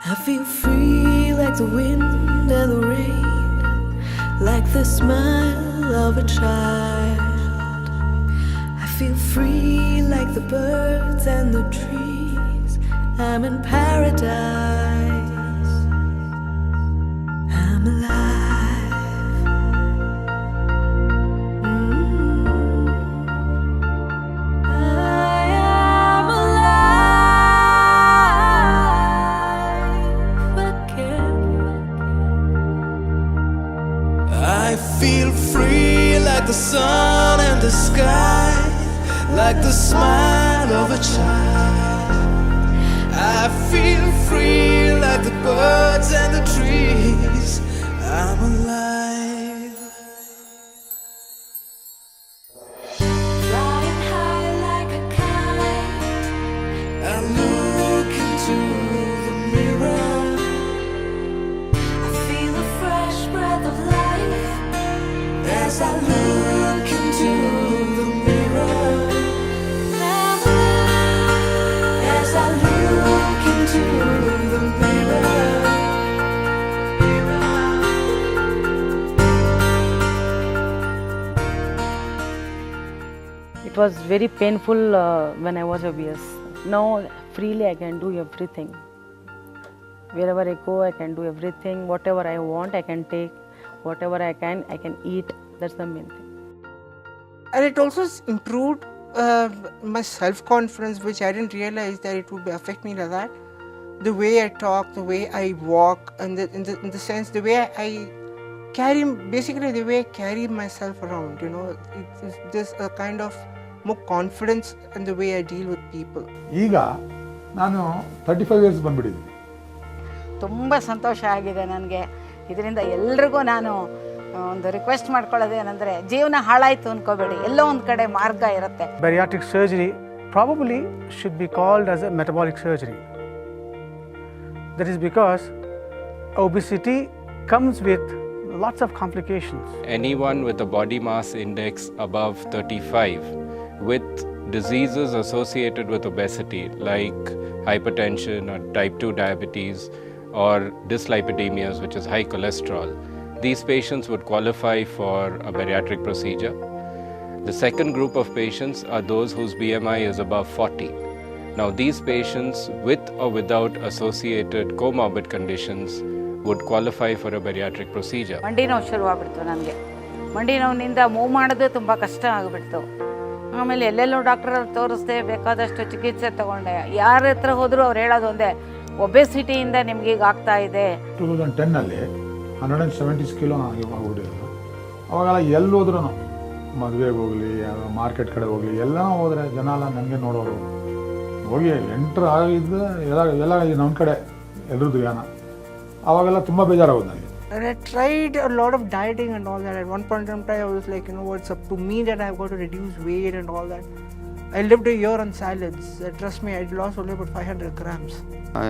I feel free like the wind and the rain, like the smile of a child. I feel free like the birds and the trees. I'm in paradise. I'm alive. I am alive again. I feel free like the sun and the sky, like the smile of a child. I feel free like the birds and the trees. I'm alive. Flying high like a kite, I look into the mirror. I feel a fresh breath of life as I look into the mirror. As I look into the mirror. It was very painful when I was obese. Now freely I can do everything. Wherever I go, I can do everything. Whatever I want, I can take. Whatever I can eat. That's the main thing. And it also improved my self-confidence, which I didn't realize that it would affect me like that. The way I talk, the way I walk, and in the sense, the way I carry, basically the way I carry myself around, you know, it's just a kind of more confidence in the way I deal with people. ಈಗ ನಾನು 35 years ಬಂದ್ಬಿಟ್ಟಿದ್ದೀನಿ. ತುಂಬ ಸಂತೋಷ ಆಗಿದೆ ನನಗೆ. ಇದರಿಂದ ಎಲ್ರಿಗೂ ನಾನು ಒಂದು request ಮಾಡ್ಕೊಳ್ಳೋದೇನೆಂದರೆ, ಜೀವನ ಹಾಳಾಯಿತು ಅಂದ್ಕೋಬೇಡಿ, ಎಲ್ಲೋ ಒಂದು ಕಡೆ ಮಾರ್ಗ ಇರುತ್ತೆ. Bariatric surgery probably should be called as a metabolic surgery. That is because obesity comes with lots of complications. Anyone with a body mass index above 35 with diseases associated with obesity like hypertension or type 2 diabetes or dyslipidemias, which is high cholesterol, these patients would qualify for a bariatric procedure. The second group of patients are those whose BMI is above 40. Now these patients with or without associated comorbid conditions would qualify for a bariatric procedure. ಮಂಡಿ ನೋವು ಶುರುವಾಗ್ಬಿಡ್ತು ನನಗೆ. ಮಂಡಿ ನೋವಿನಿಂದ move ಮಾಡೋದು ತುಂಬ ಕಷ್ಟ ಆಗಿಬಿಡ್ತು. ಆಮೇಲೆ ಎಲ್ಲೆಲ್ಲೋ ಡಾಕ್ಟ್ರಲ್ಲಿ ತೋರಿಸ್ದೆ, ಬೇಕಾದಷ್ಟು ಚಿಕಿತ್ಸೆ ತಗೊಂಡೆ. ಯಾರ ಹತ್ರ ಹೋದರೂ ಅವ್ರು ಹೇಳೋದು ಒಂದೇ, ಒಬೆಸಿಟಿಯಿಂದ ನಿಮ್ಗೆ ಈಗ ಆಗ್ತಾ ಇದೆ. 2010 170 ಕಿಲೋ ಆಗಿಬಿಟ್ಟಿದ್ರು. ಅವಾಗೆಲ್ಲ ಎಲ್ಲಿ ಹೋದ್ರೂ, ಮದುವೆಗೆ ಹೋಗಲಿ, ಮಾರ್ಕೆಟ್ ಕಡೆ ಹೋಗಲಿ, ಎಲ್ಲ ಹೋದರೆ ಜನ ಎಲ್ಲ ನನಗೆ ನೋಡೋರು. ಹೋಗಿ ಎಂಟ್ರ್ ಆಗಿದ್ದು ಎಲ್ಲ ನಮ್ಮ ಕಡೆ ಎಲ್ಲರದ್ದು ಧ್ಯಾನ. ಅವಾಗೆಲ್ಲ ತುಂಬ ಬೇಜಾರಾಗೋದು ನನಗೆ. And I tried a lot of dieting and all that. At one point in time, I was like, you know, it's up to me that I've got to reduce weight and all that. I lived a year on salads. Trust me, I lost only about 500 grams.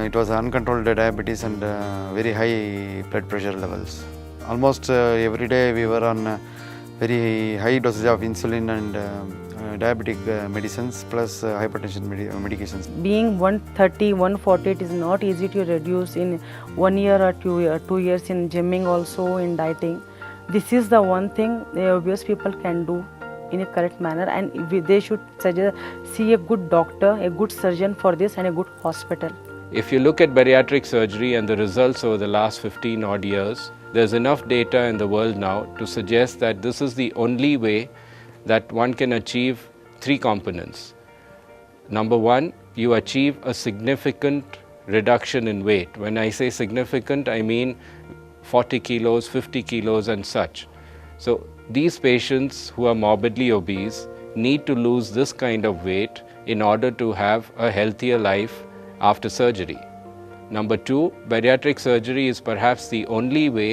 It was uncontrolled diabetes and very high blood pressure levels. Almost every day we were on very high dosage of insulin and diabetic medicines plus hypertension medications. Being 130, 140, it is not easy to reduce in 1 year or 2 years in gymming, also in dieting. This is the one thing the obese people can do in a correct manner, and they should see a good doctor, a good surgeon for this, and a good hospital. If you look at bariatric surgery and the results over the last 15 odd years, there's enough data in the world now to suggest that this is the only way that one can achieve 3 components. Number 1, you achieve a significant reduction in weight. When I say significant, I mean 40 kilos, 50 kilos and such. So these patients who are morbidly obese need to lose this kind of weight in order to have a healthier life after surgery. Number 2, bariatric surgery is perhaps the only way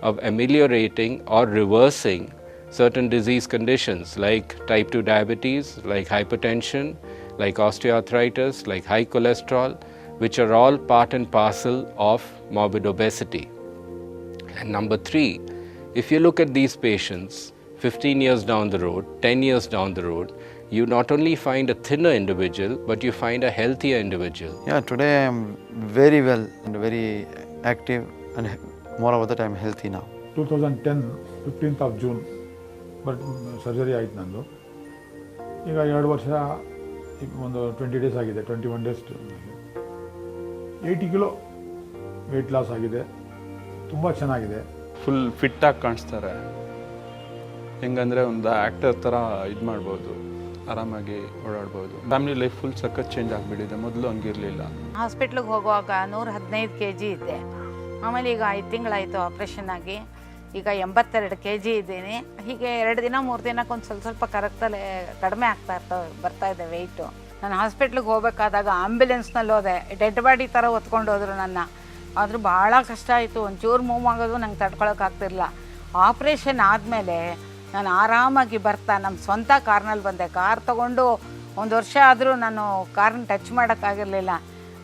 of ameliorating or reversing certain disease conditions like type 2 diabetes, like hypertension, like osteoarthritis, like high cholesterol, which are all part and parcel of morbid obesity. And number 3, if you look at these patients 15 years down the road, 10 years down the road, you not only find a thinner individual, but you find a healthier individual. Yeah, today I am very well and very active, and moreover that I am healthy now. 2010 15th of June but surgery ಆಯಿತು ನಂದು. ಈಗ 2 ವರ್ಷ ಒಂದು 20 days ಆಗಿದೆ, 21 days 80 kilo weight loss ಆಗಿದೆ. ತುಂಬ ಚೆನ್ನಾಗಿದೆ. Full ಫಿಟ್ಟಾಗಿ ಕಾಣಿಸ್ತಾರೆ. ಹೆಂಗಂದರೆ ಒಂದು ಆ್ಯಕ್ಟರ್ ಥರ ಇದು ಮಾಡ್ಬೋದು, ಆರಾಮಾಗಿ ಓಡಾಡ್ಬೋದು. ಫ್ಯಾಮಿಲಿ ಲೈಫ್ ಫುಲ್ ಸಖತ್ ಚೇಂಜ್ ಆಗಿಬಿಟ್ಟಿದೆ, ಮೊದಲು ಹಂಗಿರಲಿಲ್ಲ. ಹಾಸ್ಪಿಟ್ಲಿಗೆ ಹೋಗುವಾಗ 115 kg ಇದ್ದೆ. ಆಮೇಲೆ ಈಗ 5 ತಿಂಗಳಾಯಿತು ಆಪ್ರೇಷನ್ ಆಗಿ, ಈಗ 82 kg ಇದ್ದೀನಿ. ಹೀಗೆ 2 ದಿನ 3 ದಿನಕ್ಕೊಂದು ಸ್ವಲ್ಪ ಕರೆಕ್ಟಲ್ಲೇ ಕಡಿಮೆ ಬರ್ತಾ ಇದೆ ವೆಯ್ಟು. ನಾನು ಹಾಸ್ಪಿಟ್ಲಿಗೆ ಹೋಗಬೇಕಾದಾಗ ಆಂಬ್ಯುಲೆನ್ಸ್ನಲ್ಲಿ ಹೋದೆ, ಡೆಡ್ ಬಾಡಿ ಥರ ಹೊತ್ಕೊಂಡು ಹೋದರು ನನ್ನ. ಆದರೂ ಭಾಳ ಕಷ್ಟ ಆಯಿತು, ಒಂಚೂರು ಮೂವ್ ಆಗೋದು ನಂಗೆ ತಡ್ಕೊಳಕ್ಕಾಗ್ತಿರಲಿಲ್ಲ. ಆಪ್ರೇಷನ್ ಆದಮೇಲೆ ನಾನು ಆರಾಮಾಗಿ ಬರ್ತಾ ನಮ್ಮ ಸ್ವಂತ ಕಾರ್ನಲ್ಲಿ ಬಂದೆ. ಕಾರ್ ತೊಗೊಂಡು 1 ವರ್ಷ ಆದರೂ ನಾನು ಕಾರ್ನ ಟಚ್ ಮಾಡೋಕ್ಕಾಗಿರಲಿಲ್ಲ.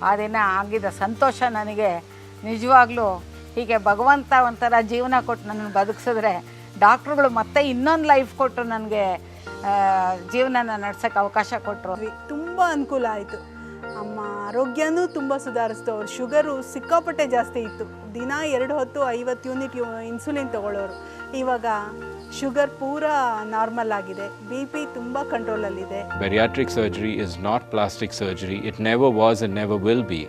ಆ ದಿನ ಆಗಿದ್ದ ಸಂತೋಷ ನನಗೆ ನಿಜವಾಗ್ಲೂ, ಹೀಗೆ ಭಗವಂತ ಒಂಥರ ಜೀವನ ಕೊಟ್ಟು ನನ್ನನ್ನು ಬದುಕಿಸಿದ್ರೆ, ಡಾಕ್ಟ್ರುಗಳು ಮತ್ತೆ ಇನ್ನೊಂದು ಲೈಫ್ ಕೊಟ್ಟು ನನಗೆ ಜೀವನನ ನಡೆಸೋಕ್ಕೆ ಅವಕಾಶ ಕೊಟ್ಟರು. ತುಂಬ ಅನುಕೂಲ ಆಯಿತು. ಅಮ್ಮ ಆರೋಗ್ಯನೂ ತುಂಬ ಸುಧಾರಿಸ್ತು. ಅವ್ರು ಶುಗರು ಸಿಕ್ಕಾಪಟ್ಟೆ ಜಾಸ್ತಿ ಇತ್ತು, ದಿನ 2 ಹೊತ್ತು 50 ಯೂನಿಟ್ ಇನ್ಸುಲಿನ್ ತೊಗೊಳ್ಳೋರು. ಇವಾಗ ಶುಗರ್ ಪೂರಾ ನಾರ್ಮಲ್ ಆಗಿದೆ, BP ತುಂಬ ಕಂಟ್ರೋಲಲ್ಲಿದೆ. Bariatric surgery is not plastic surgery. It never was and never will be.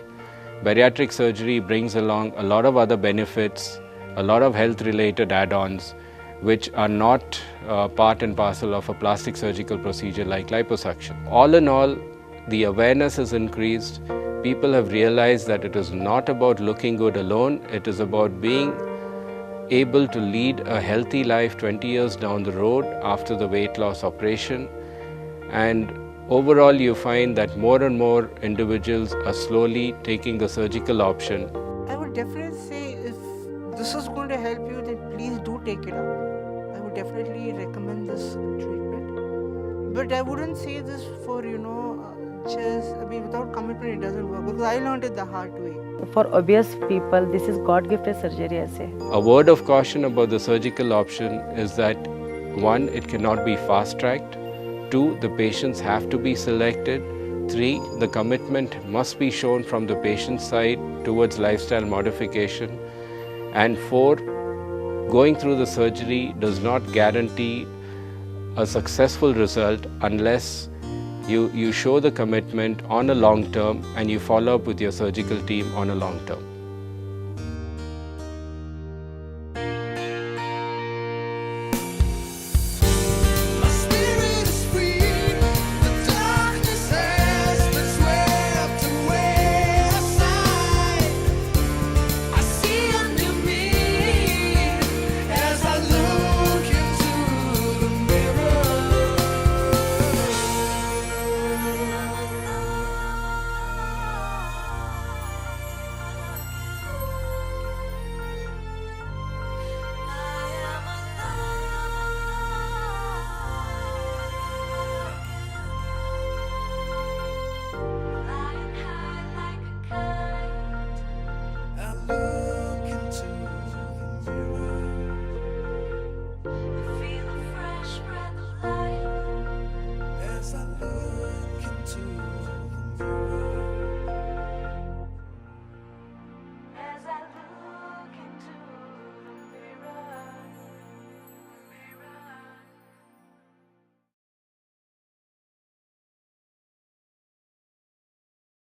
Bariatric surgery brings along a lot of other benefits, a lot of health-related add-ons, which are not part and parcel of a plastic surgical procedure like liposuction. All in all, the awareness has increased. People have realized that it is not about looking good alone. It is about being able to lead a healthy life 20 years down the road after the weight loss operation. And overall, you find that more and more individuals are slowly taking the surgical option. I would definitely say if this is going to help you, then please do take it up. I would definitely recommend this treatment. But I wouldn't say this for, without commitment it doesn't work, because I learned it the hard way. For obese people, this is God-gifted surgery, I say. A word of caution about the surgical option is that 1, it cannot be fast-tracked. 2, the patients have to be selected. 3, the commitment must be shown from the patient's side towards lifestyle modification. And 4, going through the surgery does not guarantee a successful result unless you show the commitment on a long term and you follow up with your surgical team on a long term.